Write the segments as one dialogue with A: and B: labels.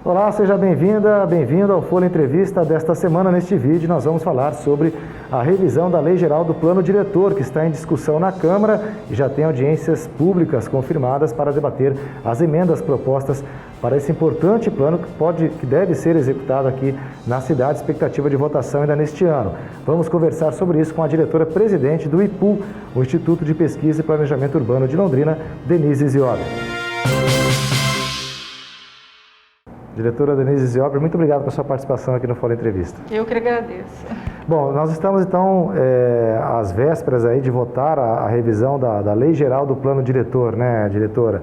A: Olá, seja bem-vinda, bem-vindo ao Folha Entrevista desta semana. Neste vídeo nós vamos falar sobre a revisão da Lei Geral do Plano Diretor, que está em discussão na Câmara e já tem audiências públicas confirmadas para debater as emendas propostas para esse importante plano que deve ser executado aqui na cidade, expectativa de votação ainda neste ano. Vamos conversar sobre isso com a diretora-presidente do IPU, o Instituto de Pesquisa e Planejamento Urbano de Londrina, Denise Ziober. Diretora Denise Ziober, muito obrigado pela sua participação aqui no Folha Entrevista.
B: Eu que agradeço.
A: Bom, nós estamos então às vésperas aí de votar a revisão da Lei Geral do Plano Diretor, né, diretora?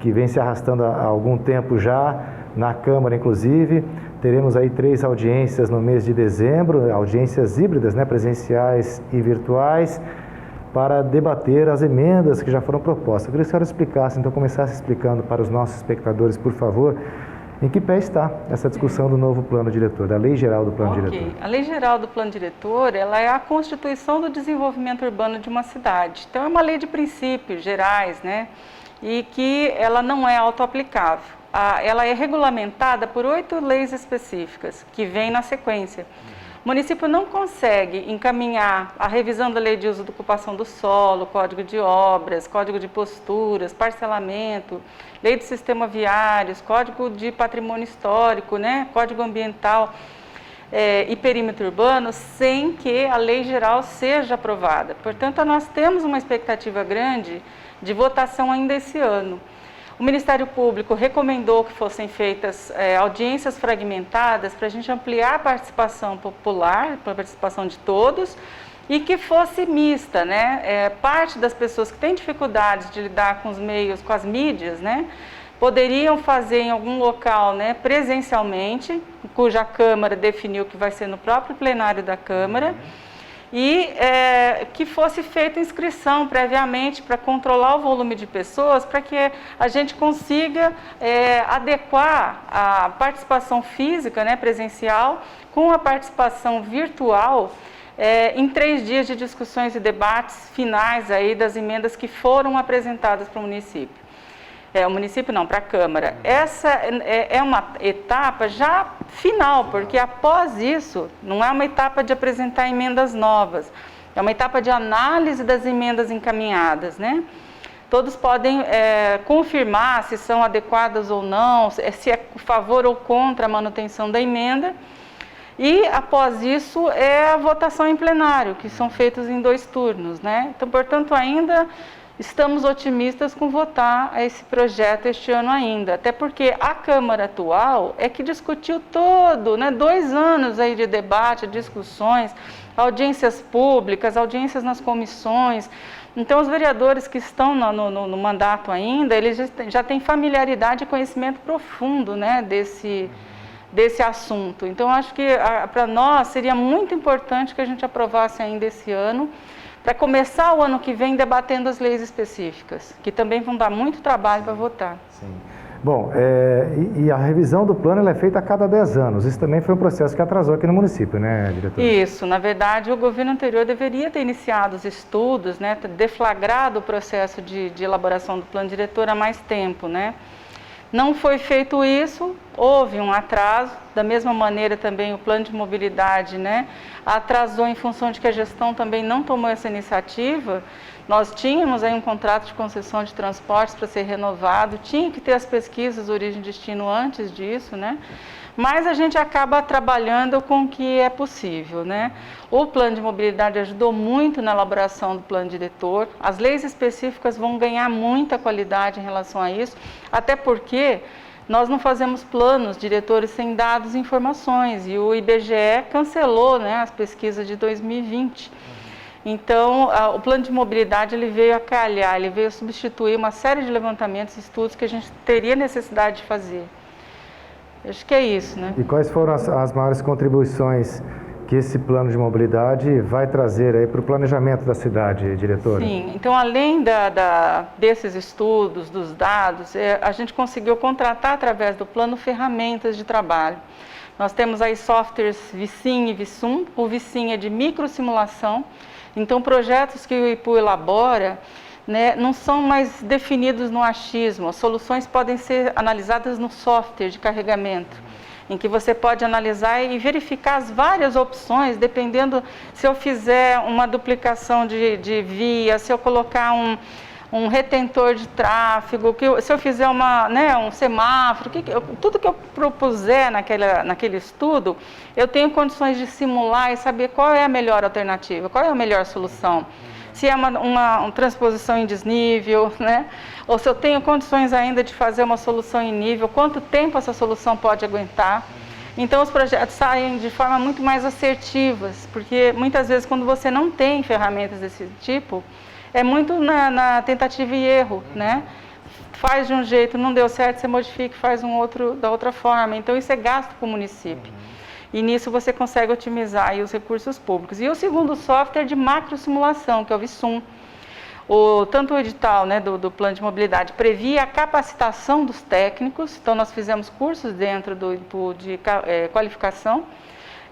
A: Que vem se arrastando há algum tempo já, na Câmara inclusive. Teremos aí 3 audiências no mês de dezembro, audiências híbridas, né, presenciais e virtuais, para debater as emendas que já foram propostas. Eu queria que a senhora explicasse, então começasse explicando para os nossos espectadores, por favor, em que pé está essa discussão do novo plano diretor, da Lei Geral do Plano Diretor?
B: A Lei Geral do Plano Diretor, ela é a constituição do desenvolvimento urbano de uma cidade. Então, é uma lei de princípios gerais, né? E que ela não é autoaplicável. Ela é regulamentada por 8 leis específicas, que vêm na sequência. O município não consegue encaminhar a revisão da Lei de Uso e Ocupação do Solo, Código de Obras, Código de Posturas, Parcelamento, Lei de Sistema Viários, Código de Patrimônio Histórico, né? Código Ambiental e Perímetro Urbano, sem que a Lei Geral seja aprovada. Portanto, nós temos uma expectativa grande de votação ainda esse ano. O Ministério Público recomendou que fossem feitas audiências fragmentadas para a gente ampliar a participação popular, para a participação de todos, e que fosse mista, né? Parte das pessoas que têm dificuldades de lidar com os meios, com as mídias, né, poderiam fazer em algum local, né, presencialmente, cuja Câmara definiu que vai ser no próprio plenário da Câmara, e que fosse feita inscrição previamente para controlar o volume de pessoas, para que a gente consiga adequar a participação física, né, presencial, com a participação virtual em 3 dias de discussões e debates finais aí das emendas que foram apresentadas para o município. O município não, para a Câmara. Essa é uma etapa já final, porque após isso, não é uma etapa de apresentar emendas novas, é uma etapa de análise das emendas encaminhadas, né? Todos podem confirmar se são adequadas ou não, se é a favor ou contra a manutenção da emenda, e após isso é a votação em plenário, que são feitos em 2 turnos, né? Então, portanto, ainda estamos otimistas com votar esse projeto este ano ainda, até porque a Câmara atual é que discutiu todo, né, 2 anos aí de debate, discussões, audiências públicas, audiências nas comissões. Então, os vereadores que estão no mandato ainda, eles já têm familiaridade e conhecimento profundo, né, desse assunto. Então, acho que para nós seria muito importante que a gente aprovasse ainda esse ano, para começar o ano que vem debatendo as leis específicas, que também vão dar muito trabalho para votar.
A: Sim. Bom, e a revisão do plano ela é feita a cada 10 anos. Isso também foi um processo que atrasou aqui no município, né, diretora?
B: Isso, na verdade, o governo anterior deveria ter iniciado os estudos, né, deflagrado o processo de elaboração do plano diretor há mais tempo, né? Não foi feito isso, houve um atraso, da mesma maneira também o plano de mobilidade, né, atrasou em função de que a gestão também não tomou essa iniciativa. Nós tínhamos aí um contrato de concessão de transportes para ser renovado, tinha que ter as pesquisas origem e destino antes disso, né? Mas a gente acaba trabalhando com o que é possível, né? O plano de mobilidade ajudou muito na elaboração do plano diretor, as leis específicas vão ganhar muita qualidade em relação a isso, até porque nós não fazemos planos diretores sem dados e informações, e o IBGE cancelou, né, as pesquisas de 2020. Então, o plano de mobilidade ele veio a calhar, ele veio a substituir uma série de levantamentos e estudos que a gente teria necessidade de fazer. Acho que é isso, né?
A: E quais foram as maiores contribuições que esse plano de mobilidade vai trazer aí para o planejamento da cidade, diretora?
B: Sim, então além desses estudos, dos dados, a gente conseguiu contratar através do plano ferramentas de trabalho. Nós temos aí softwares Vicim e Visum, o Vicim é de microsimulação, então projetos que o IPU elabora né, não são mais definidos no achismo. As soluções podem ser analisadas no software de carregamento, em que você pode analisar e verificar as várias opções, dependendo se eu fizer uma duplicação de via, se eu colocar um retentor de tráfego, se eu fizer um semáforo, tudo que eu propuser naquele estudo, eu tenho condições de simular e saber qual é a melhor alternativa, qual é a melhor solução. Se é uma transposição em desnível, né? Ou se eu tenho condições ainda de fazer uma solução em nível, quanto tempo essa solução pode aguentar. Então os projetos saem de forma muito mais assertivas, porque muitas vezes quando você não tem ferramentas desse tipo, é muito na tentativa e erro, né? Faz de um jeito, não deu certo, você modifica e faz da outra forma. Então isso é gasto para o município. E nisso você consegue otimizar aí os recursos públicos. E o segundo software é de macrosimulação, que é o VISUM. Tanto o edital, né, do plano de mobilidade previa a capacitação dos técnicos, então nós fizemos cursos dentro do IPU de qualificação.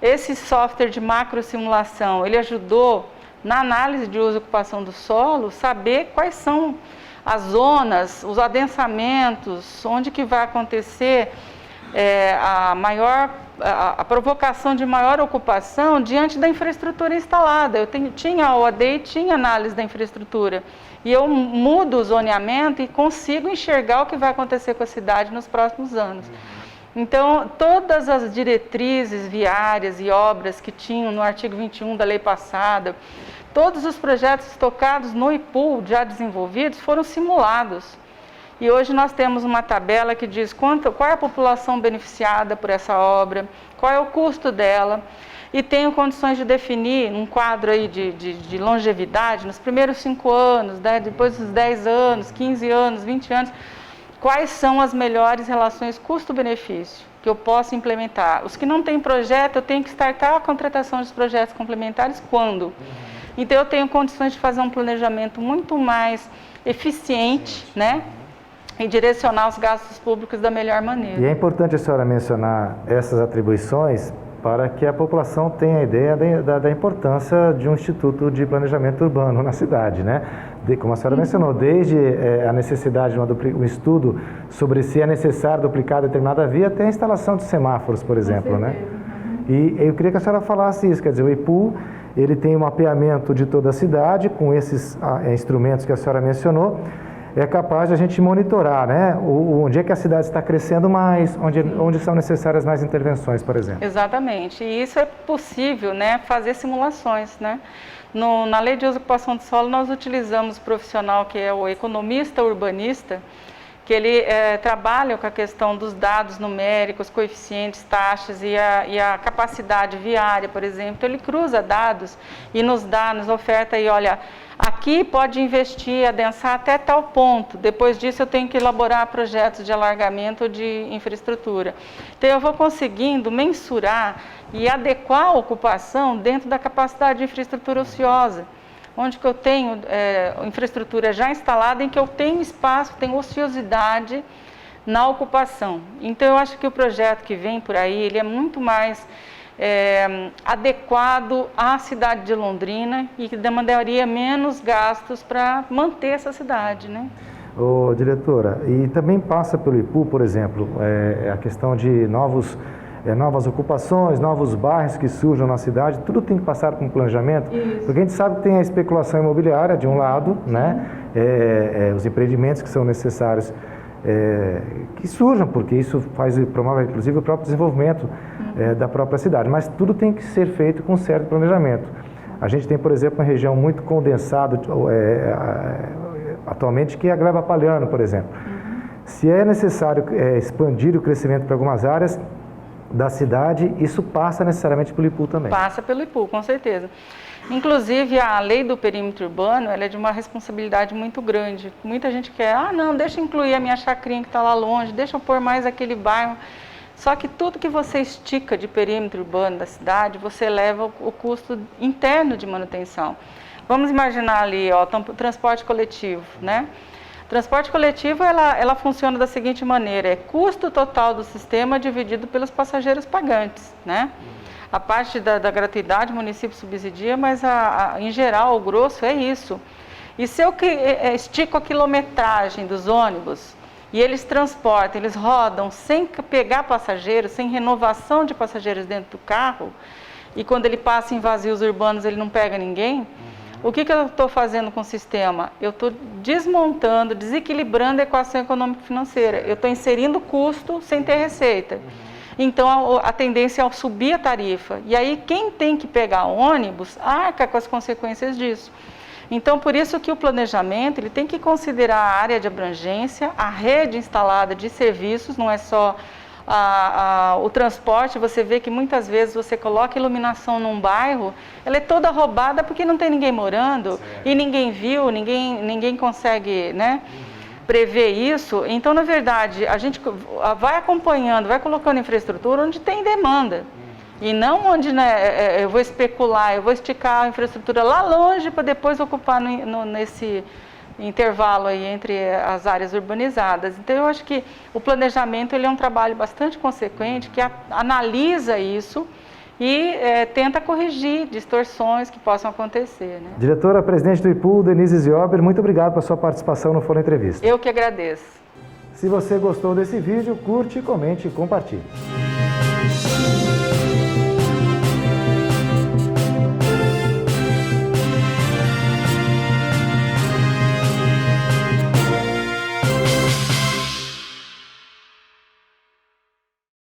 B: Esse software de macrosimulação, ele ajudou na análise de uso e ocupação do solo, saber quais são as zonas, os adensamentos, onde que vai acontecer a provocação de maior ocupação diante da infraestrutura instalada. Eu tinha a OAD e tinha análise da infraestrutura. E eu mudo o zoneamento e consigo enxergar o que vai acontecer com a cidade nos próximos anos. Então, todas as diretrizes viárias e obras que tinham no artigo 21 da lei passada, todos os projetos tocados no IPU já desenvolvidos foram simulados. E hoje nós temos uma tabela que diz qual é a população beneficiada por essa obra, qual é o custo dela, e tenho condições de definir um quadro aí de longevidade nos primeiros 5 anos, né, depois dos 10 anos, 15 anos, 20 anos, quais são as melhores relações custo-benefício que eu posso implementar. Os que não têm projeto, eu tenho que startar a contratação dos projetos complementares quando? Então eu tenho condições de fazer um planejamento muito mais eficiente, né? E direcionar os gastos públicos da melhor maneira.
A: E é importante a senhora mencionar essas atribuições para que a população tenha a ideia da importância de um Instituto de Planejamento Urbano na cidade, né? Como a senhora mencionou, desde a necessidade de um estudo sobre se é necessário duplicar determinada via até a instalação de semáforos, por exemplo, né? E eu queria que a senhora falasse isso, quer dizer, o IPU, ele tem um mapeamento de toda a cidade com esses instrumentos que a senhora mencionou, é capaz de a gente monitorar, né? Onde é que a cidade está crescendo mais, onde são necessárias mais intervenções, por exemplo.
B: Exatamente, e isso é possível, né? Fazer simulações, né? Na Lei de Uso e Ocupação do Solo, nós utilizamos o profissional que é o economista urbanista, que ele trabalha com a questão dos dados numéricos, coeficientes, taxas e a capacidade viária, por exemplo. Então, ele cruza dados e nos oferta aí, olha, aqui pode investir, adensar até tal ponto. Depois disso, eu tenho que elaborar projetos de alargamento de infraestrutura. Então, eu vou conseguindo mensurar e adequar a ocupação dentro da capacidade de infraestrutura ociosa, onde que eu tenho infraestrutura já instalada, em que eu tenho espaço, tenho ociosidade na ocupação. Então, eu acho que o projeto que vem por aí, ele é muito mais adequado à cidade de Londrina e que demandaria menos gastos para manter essa cidade, né?
A: Ô, diretora, e também passa pelo IPU, por exemplo, a questão de novas ocupações, novos bairros que surjam na cidade, tudo tem que passar por um planejamento. Isso. Porque a gente sabe que tem a especulação imobiliária de um lado, né? Os empreendimentos que são necessários que surjam, porque isso promove inclusive o próprio desenvolvimento da própria cidade, mas tudo tem que ser feito com certo planejamento. A gente tem, por exemplo, uma região muito condensada atualmente, que é a Gleba Palhano, por exemplo. Se é necessário expandir o crescimento para algumas áreas da cidade, isso passa necessariamente pelo IPU também.
B: Passa pelo IPU, com certeza. Inclusive, a lei do perímetro urbano, ela é de uma responsabilidade muito grande. Muita gente quer, não, deixa eu incluir a minha chacrinha que está lá longe, deixa eu pôr mais aquele bairro. Só que tudo que você estica de perímetro urbano da cidade, você leva o custo interno de manutenção. Vamos imaginar ali, transporte coletivo, né? Transporte coletivo, ela funciona da seguinte maneira, é custo total do sistema dividido pelos passageiros pagantes, né? A parte da gratuidade o município subsidia, mas em geral, o grosso é isso. E se eu estico a quilometragem dos ônibus e eles transportam, eles rodam sem pegar passageiros, sem renovação de passageiros dentro do carro, e quando ele passa em vazios urbanos ele não pega ninguém, o que eu estou fazendo com o sistema? Eu estou desmontando, desequilibrando a equação econômico-financeira. Eu estou inserindo custo sem ter receita. Então, a tendência é subir a tarifa. E aí, quem tem que pegar ônibus, arca com as consequências disso. Então, por isso que o planejamento, ele tem que considerar a área de abrangência, a rede instalada de serviços, não é só o transporte. Você vê que muitas vezes você coloca iluminação num bairro, ela é toda roubada porque não tem ninguém morando, e ninguém viu, ninguém consegue, né, prever isso. Então, na verdade, a gente vai acompanhando, vai colocando infraestrutura onde tem demanda. E não onde, né, eu vou especular, eu vou esticar a infraestrutura lá longe para depois ocupar nesse intervalo aí entre as áreas urbanizadas. Então, eu acho que o planejamento ele é um trabalho bastante consequente, que analisa isso e tenta corrigir distorções que possam acontecer, né?
A: Diretora, presidente do IPUL, Denise Ziober, muito obrigado pela sua participação no Fórum Entrevista.
B: Eu que agradeço.
A: Se você gostou desse vídeo, curte, comente e compartilhe.